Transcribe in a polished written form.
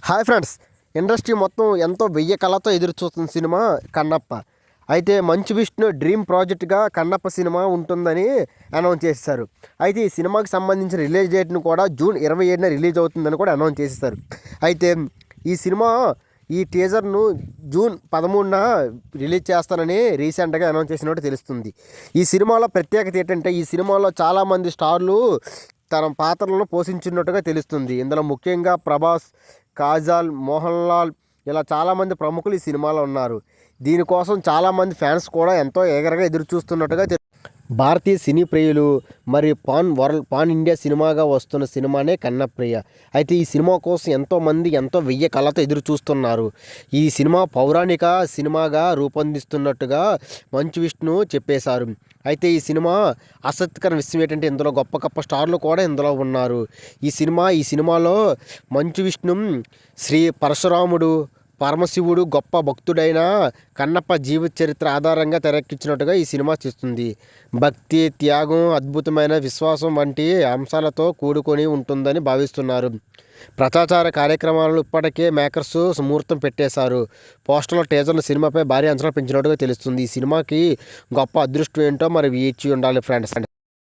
Hi friends, industry మొత్తం ఎంతో వెయ్యి కళతో ఎదురు చూస్తున్న సినిమా కన్నప్ప. అయితే మంచు విష్ణు డ్రీమ్ ప్రాజెక్ట్గా కన్నప్ప సినిమా ఉంటుందని అనౌన్స్ చేశారు. అయితే ఈ సినిమాకి సంబంధించిన రిలీజ్ డేట్ను కూడా జూన్ 27న రిలీజ్ అవుతుందని కూడా అనౌన్స్ చేశారు. అయితే ఈ సినిమా ఈ టీజర్ను జూన్ 13న రిలీజ్ చేస్తానని రీసెంట్గా అనౌన్స్ చేసినట్టు తెలుస్తుంది. ఈ సినిమాలో ప్రత్యేకత ఏంటంటే ఈ సినిమాలో చాలామంది స్టార్లు తన పాత్రలను పోషించినట్టుగా తెలుస్తుంది. ఇందులో ముఖ్యంగా ప్రభాస్, కాజల్, మోహన్ లాల్ ఇలా చాలామంది ప్రముఖులు ఈ సినిమాలో ఉన్నారు. దీనికోసం చాలామంది ఫ్యాన్స్ కూడా ఎంతో ఎగరగా ఎదురు చూస్తున్నట్టుగా భారతీయ సినీ ప్రియులు మరియు పాన్ ఇండియా సినిమాగా వస్తున్న సినిమానే కన్నప్రియ. అయితే ఈ సినిమా కోసం ఎంతోమంది ఎంతో వెయ్యి కళ్ళతో ఎదురు చూస్తున్నారు. ఈ సినిమా పౌరాణిక సినిమాగా రూపొందిస్తున్నట్టుగా మంచు విష్ణు చెప్పేశారు. అయితే ఈ సినిమా ఆసక్తికర విషయం ఏంటంటే ఇందులో గొప్ప గొప్ప స్టార్లు కూడా ఇందులో ఉన్నారు. ఈ సినిమాలో మంచు విష్ణు శ్రీ పరశురాముడు, పరమశివుడు గొప్ప భక్తుడైన కన్నప్ప జీవిత చరిత్ర ఆధారంగా తెరకెక్కించినట్టుగా ఈ సినిమా చేస్తుంది. భక్తి, త్యాగం, అద్భుతమైన విశ్వాసం వంటి అంశాలతో కూడుకొని ఉంటుందని భావిస్తున్నారు. ప్రచార కార్యక్రమాలను ఇప్పటికే మేకర్స్ ముహూర్తం పెట్టేశారు. పోస్టర్ల టీజర్లు సినిమాపై భారీ అంచనాలు పెంచినట్టుగా తెలుస్తుంది. ఈ సినిమాకి గొప్ప అదృష్టం ఏంటో మరి వేచి ఉండాలి ఫ్రెండ్స్.